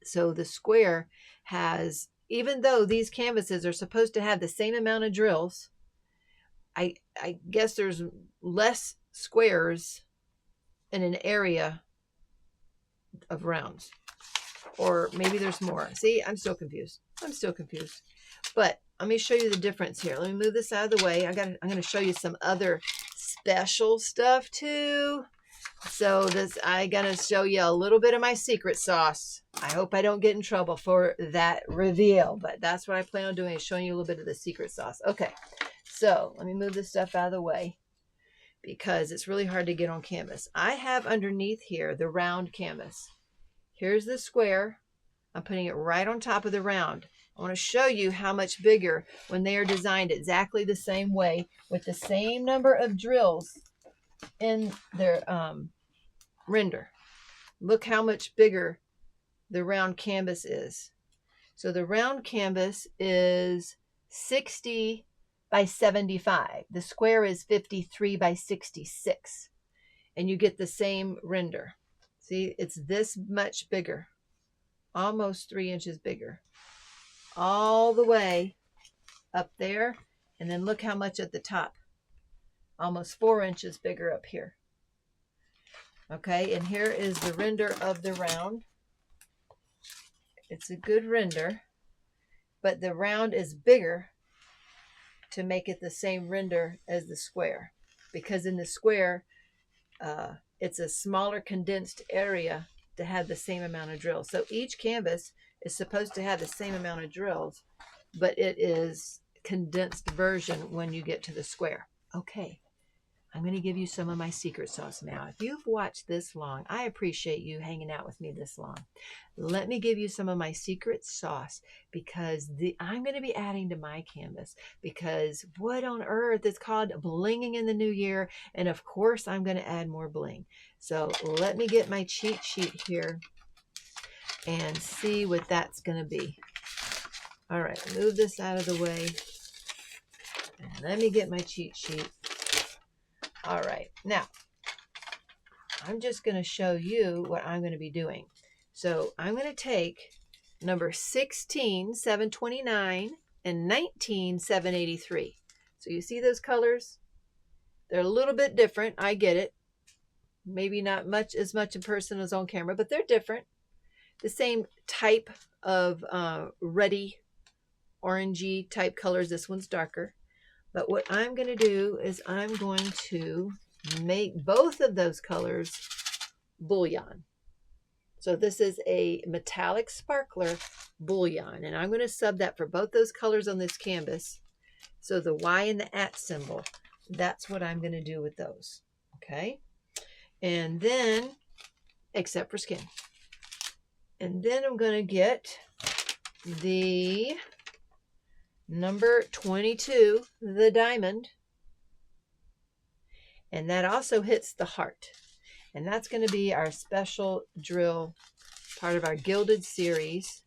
So the square has, even though these canvases are supposed to have the same amount of drills, I guess there's less squares in an area of rounds, or maybe there's more. See, I'm still confused. But let me show you the difference here. Let me move this out of the way. I'm going to show you some other special stuff too. So I'm going to show you a little bit of my secret sauce. I hope I don't get in trouble for that reveal, but that's what I plan on doing, is showing you a little bit of the secret sauce. Okay, so let me move this stuff out of the way because it's really hard to get on canvas. I have underneath here the round canvas. Here's the square. I'm putting it right on top of the round. I want to show you how much bigger when they are designed exactly the same way with the same number of drills in their render. Look how much bigger the round canvas is. So the round canvas is 60 by 75. The square is 53 by 66. And you get the same render. See, it's this much bigger. Almost 3 inches bigger. All the way up there. And then look how much at the top. Almost 4 inches bigger up here. Okay, and here is the render of the round. It's a good render, but the round is bigger to make it the same render as the square, because in the square, it's a smaller condensed area to have the same amount of drills. So each canvas is supposed to have the same amount of drills, but it is condensed version when you get to the square. Okay, I'm going to give you some of my secret sauce now. If you've watched this long, I appreciate you hanging out with me this long. Let me give you some of my secret sauce, because I'm going to be adding to my canvas, because what on earth is called blinging in the new year, and of course I'm going to add more bling. So let me get my cheat sheet here and see what that's going to be. All right, move this out of the way. And let me get my cheat sheet. All right, now I'm just going to show you what I'm going to be doing. So I'm going to take number 16, 729 and 19, 783. So you see those colors? They're a little bit different. I get it. Maybe not as much in person as on camera, but they're different. The same type of ruddy, orangey type colors. This one's darker. But what I'm going to do is I'm going to make both of those colors bullion. So this is a metallic sparkler bullion, and I'm going to sub that for both those colors on this canvas. So the Y and the @ symbol, that's what I'm going to do with those. Okay. And then, except for skin. And then I'm going to get the number 22, the diamond, and that also hits the heart, and that's going to be our special drill, part of our gilded series,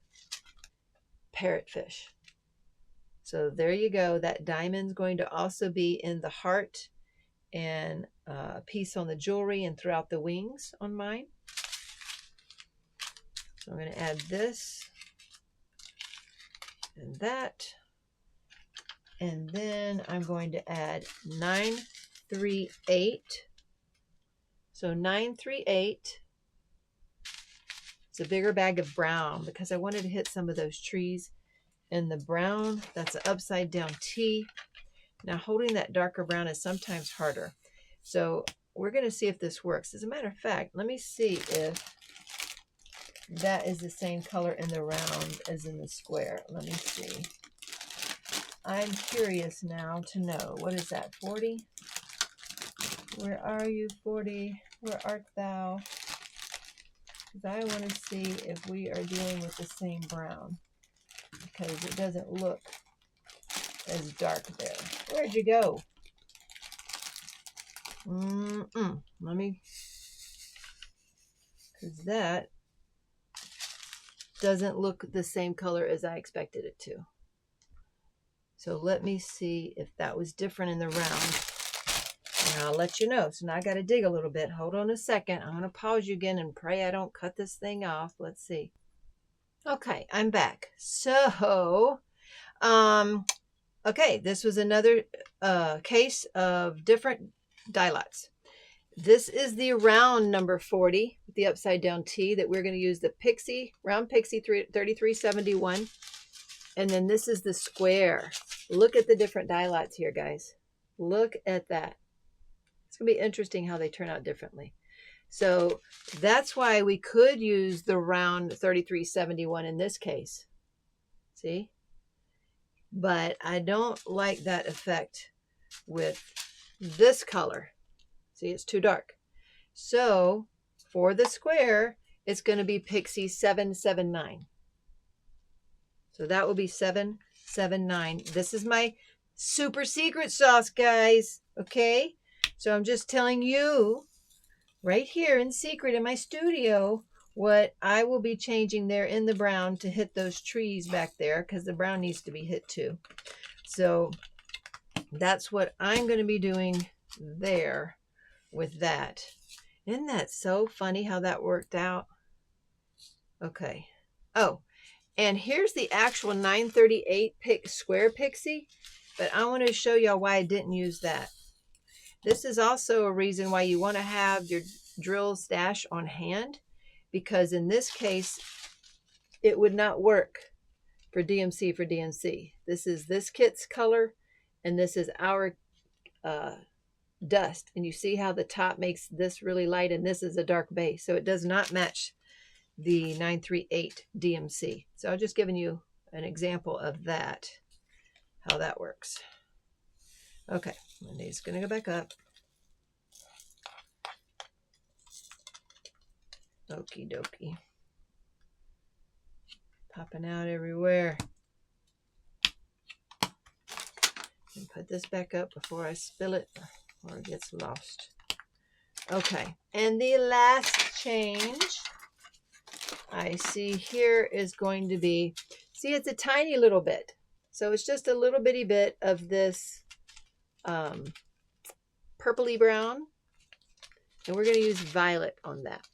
parrotfish. So there you go. That diamond's going to also be in the heart and a piece on the jewelry and throughout the wings on mine. So I'm going to add this and that. And then I'm going to add 938. So 938. It's a bigger bag of brown because I wanted to hit some of those trees in the brown. That's an upside down T. Now holding that darker brown is sometimes harder. So we're going to see if this works. As a matter of fact, let me see if that is the same color in the round as in the square. Let me see. I'm curious now to know. What is that, 40? Where are you, 40? Where art thou? Because I want to see if we are dealing with the same brown, because it doesn't look as dark there. Where'd you go? Let me, because that doesn't look the same color as I expected it to. So let me see if that was different in the round, and I'll let you know. So now I got to dig a little bit. Hold on a second. I'm going to pause you again and pray I don't cut this thing off. Let's see. Okay, I'm back. So, okay, this was another case of different die lots. This is the round number 40 with the upside down T that we're going to use, the Pixie, round Pixie 3371. And then this is the square. Look at the different die lots here, guys. Look at that. It's going to be interesting how they turn out differently. So that's why we could use the round 3371 in this case. See? But I don't like that effect with this color. See, it's too dark. So for the square, it's going to be Pixie 779. So that will be 779. This is my super secret sauce, guys. Okay? So I'm just telling you right here in secret in my studio what I will be changing there in the brown to hit those trees back there, because the brown needs to be hit too. So that's what I'm going to be doing there with that. Isn't that so funny how that worked out? Okay. Oh, and here's the actual 938 square pixie, but I want to show y'all why I didn't use that. This is also a reason why you want to have your drill stash on hand, because in this case, it would not work for DMC. This is this kit's color, and this is our dust. And you see how the top makes this really light, and this is a dark base. So it does not match the 938 DMC. So I'm just giving you an example of that, how that works. Okay, Wendy's going to go back up. Okie dokie. Popping out everywhere. And put this back up before I spill it or it gets lost. Okay, and the last change I see here is going to be, see, it's a tiny little bit. So it's just a little bitty bit of this purpley brown. And we're going to use violet on that.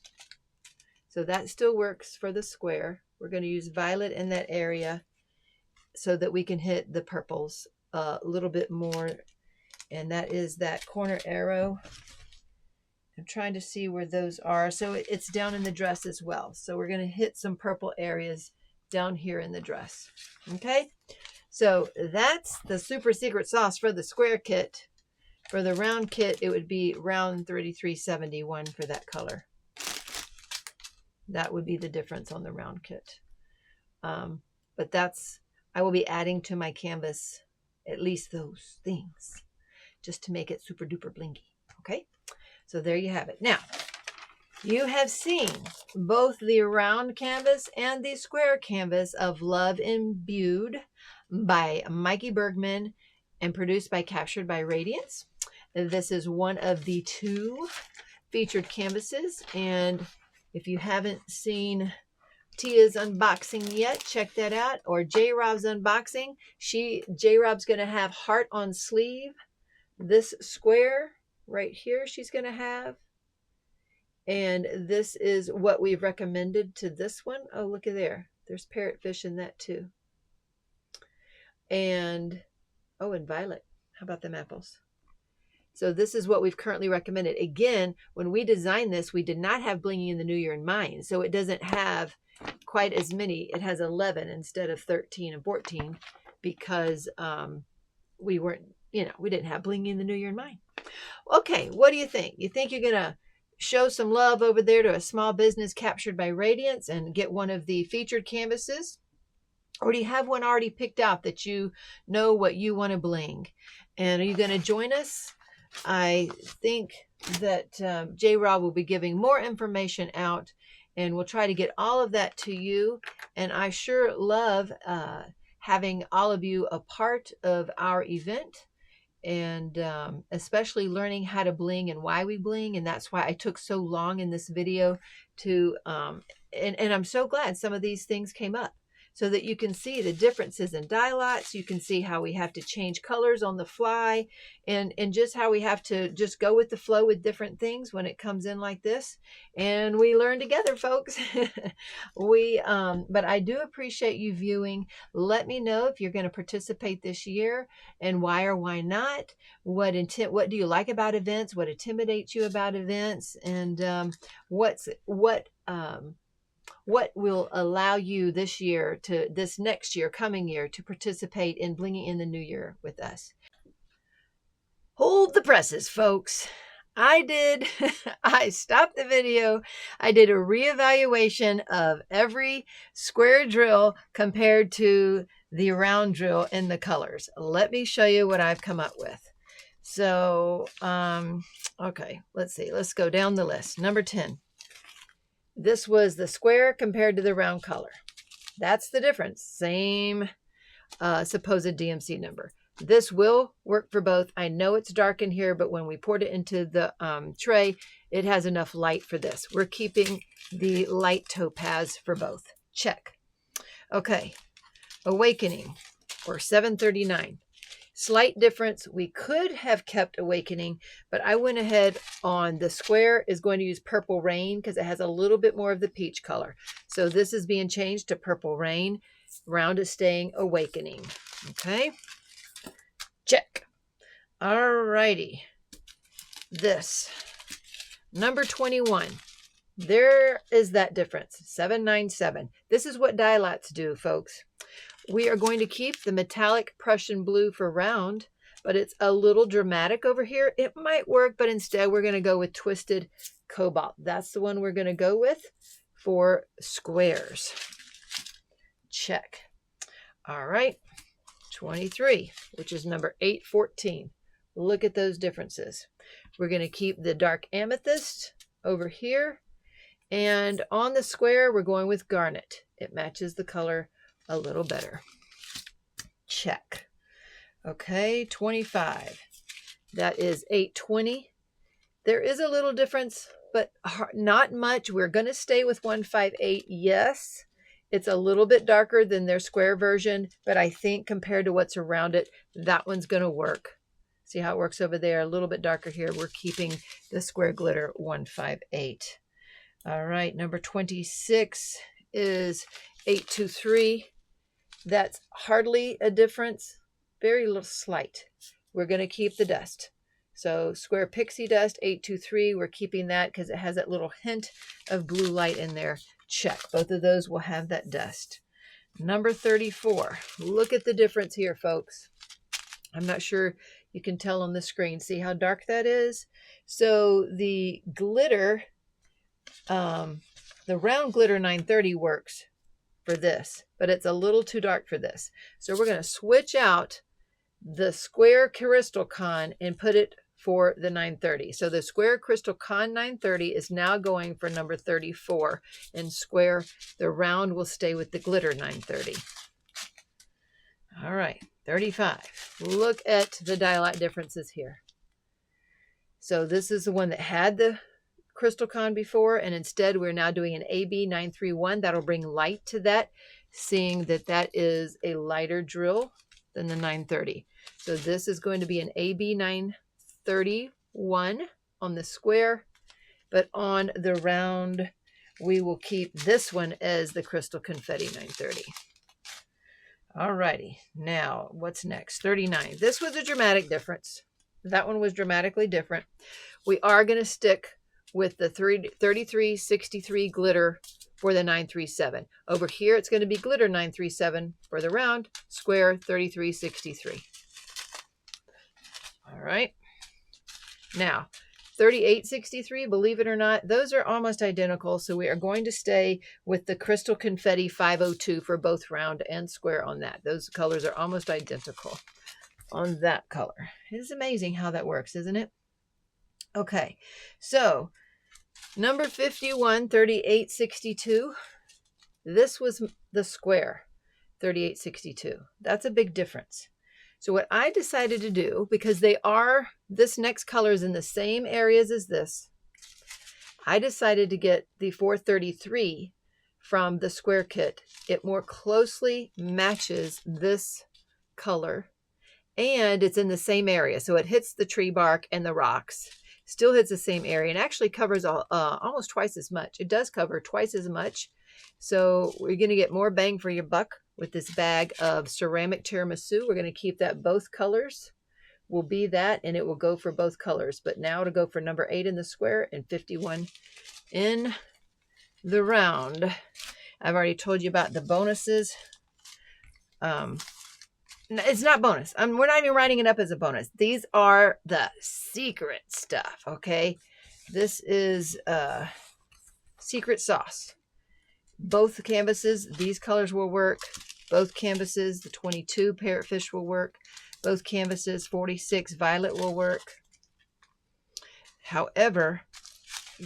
So that still works for the square. We're going to use violet in that area so that we can hit the purples a little bit more. And that is that corner arrow. I'm trying to see where those are. So it's down in the dress as well. So we're going to hit some purple areas down here in the dress. Okay. So that's the super secret sauce for the square kit. For the round kit, it would be round 3371 for that color. That would be the difference on the round kit. But that's, I will be adding to my canvas at least those things just to make it super duper blingy. Okay, so there you have it. Now, you have seen both the round canvas and the square canvas of Love Imbued by Mikey Bergman and produced by Captured by Radiance. This is one of the 2 featured canvases, and if you haven't seen Tia's unboxing yet, check that out, or J-Rob's unboxing. J-Rob's going to have heart on sleeve. This square right here she's going to have. And this is what we've recommended to this one. Oh, look at there. There's parrotfish in that too. And, oh, and violet. How about them apples? So this is what we've currently recommended. Again, when we designed this, we did not have Blinging in the New Year in mind. So it doesn't have quite as many. It has 11 instead of 13 and 14 because we weren't, we didn't have Blinging in the New Year in mind. Okay, what do you think? You think you're going to show some love over there to a small business Captured by Radiance and get one of the featured canvases? Or do you have one already picked out that you know what you want to bling? And are you going to join us? I think that J-Rob will be giving more information out, and we'll try to get all of that to you. And I sure love having all of you a part of our event, and especially learning how to bling and why we bling. And that's why I took so long in this video to, and I'm so glad some of these things came up, so that you can see the differences in dye lots. You can see how we have to change colors on the fly, and just how we have to just go with the flow with different things when it comes in like this. And we learn together, folks. But I do appreciate you viewing. Let me know if you're going to participate this year and why or why not. What do you like about events? What intimidates you about events? And what will allow you this next year, coming year, to participate in Blinging in the New Year with us? Hold the presses, folks. I stopped the video. I did a reevaluation of every square drill compared to the round drill in the colors. Let me show you what I've come up with. So, okay, let's see. Let's go down the list. Number 10. This was the square compared to the round color. That's the difference. Same supposed DMC number. This will work for both. I know it's dark in here, but when we poured it into the tray, it has enough light for this. We're keeping the light topaz for both. Check. Okay. Awakening, or 739. Slight difference. We could have kept Awakening, but I went ahead on the square is going to use Purple Rain because it has a little bit more of the peach color. So this is being changed to Purple Rain. Round is staying Awakening. Okay. Check. All righty. This Number 21. There is that difference, 797. This is what die lots do, folks. We are going to keep the metallic Prussian blue for round, but it's a little dramatic over here. It might work, but instead we're going to go with twisted cobalt. That's the one we're going to go with for squares. Check. All right, 23, which is number 814. Look at those differences. We're going to keep the dark amethyst over here. And on the square, we're going with garnet. It matches the color a little better. Check. Okay, 25. That is 820. There is a little difference, but not much. We're going to stay with 158. Yes, it's a little bit darker than their square version, but I think compared to what's around it, that one's going to work. See how it works over there? A little bit darker here. We're keeping the square glitter 158. All right, number 26 is 823. That's hardly a difference, very little slight. We're going to keep the dust. So square pixie dust, 823, we're keeping that because it has that little hint of blue light in there. Check. Both of those will have that dust. Number 34. Look at the difference here, folks. I'm not sure you can tell on the screen. See how dark that is? So the glitter, the round glitter 930 works for this, but it's a little too dark for this. So we're going to switch out the square Crystal Con and put it for the 930. So the square Crystal Con 930 is now going for number 34, and square, the round will stay with the glitter 930. All right, 35. Look at the die lot differences here. So this is the one that had the Crystal Con before, and instead we're now doing an AB 931. That'll bring light to that, seeing that that is a lighter drill than the 930. So this is going to be an AB 931 on the square, but on the round we will keep this one as the Crystal Confetti 930. All righty, now what's next? 39. This was a dramatic difference. That one was dramatically different. We are going to stick with the 3363 glitter for the 937. Over here, it's going to be glitter 937 for the round, square 3363. All right. Now, 3863, believe it or not, those are almost identical. So we are going to stay with the Crystal Confetti 502 for both round and square on that. Those colors are almost identical on that color. It is amazing how that works, isn't it? Okay, so number 51, 3862. This was the square, 3862. That's a big difference. So what I decided to do, because this next color is in the same areas as this, I decided to get the 433 from the square kit. It more closely matches this color, and it's in the same area. So it hits the tree bark and the rocks. Still hits the same area and actually covers almost twice as much. It does cover twice as much. So we're going to get more bang for your buck with this bag of ceramic tiramisu. We're going to keep that both colors will be that, and it will go for both colors. But now to go for number 8 in the square and 51 in the round. I've already told you about the bonuses. It's not bonus. We're not even writing it up as a bonus. These are the secret stuff, okay? This is secret sauce. Both canvases, these colors will work. Both canvases, the 22 parrotfish will work. Both canvases, 46 violet will work. However,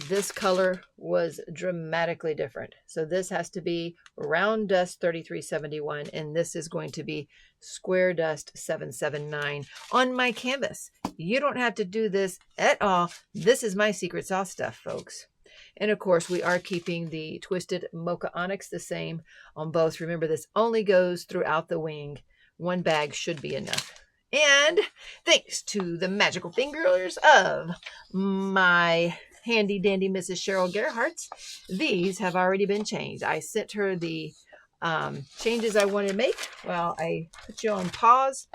this color was dramatically different. So this has to be round dust 3371, and this is going to be square dust 779 on my canvas. You don't have to do this at all. This is my secret sauce stuff, folks. And of course, we are keeping the twisted mocha onyx the same on both. Remember, this only goes throughout the wing. One bag should be enough. And thanks to the magical fingers of my handy dandy Mrs. Cheryl Gerhardt, these have already been changed. I sent her the changes I wanted to make while I put you on pause.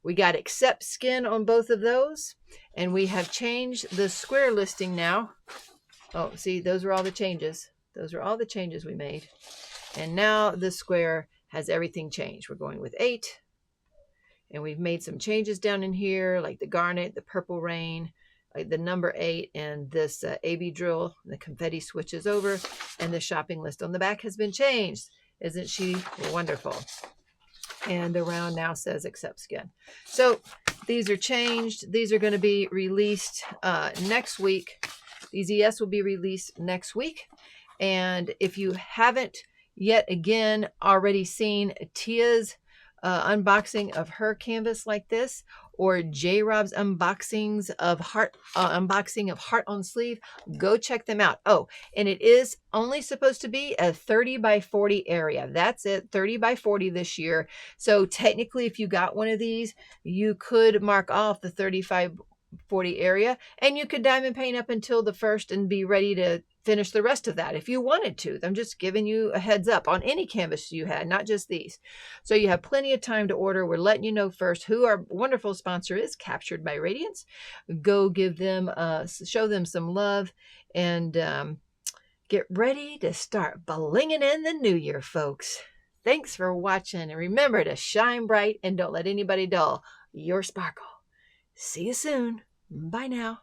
We got accept skin on both of those, and we have changed the square listing now. Oh, see, those are all the changes. Those are all the changes we made. And now the square has everything changed. We're going with 8. And we've made some changes down in here, like the garnet, the purple rain, like the number 8, and this AB drill. The confetti switches over, and the shopping list on the back has been changed. Isn't she wonderful? And the round now says accept skin. So these are changed. These are going to be released next week. These ES will be released next week. And if you haven't yet again already seen Tia's unboxing of her canvas like this, or J Rob's unboxing of heart on sleeve, go check them out. Oh, and it is only supposed to be a 30 by 40 area. That's it, 30 by 40 this year. So technically, if you got one of these, you could mark off the 35-40 area, and you could diamond paint up until the 1st and be ready to finish the rest of that if you wanted to. I'm just giving you a heads up on any canvas you had, not just these. So you have plenty of time to order. We're letting you know first who our wonderful sponsor is, Captured by Radiance. Go give them, show them some love, and get ready to start blinging in the new year, folks. Thanks for watching, and remember to shine bright and don't let anybody dull your sparkle. See you soon. Bye now.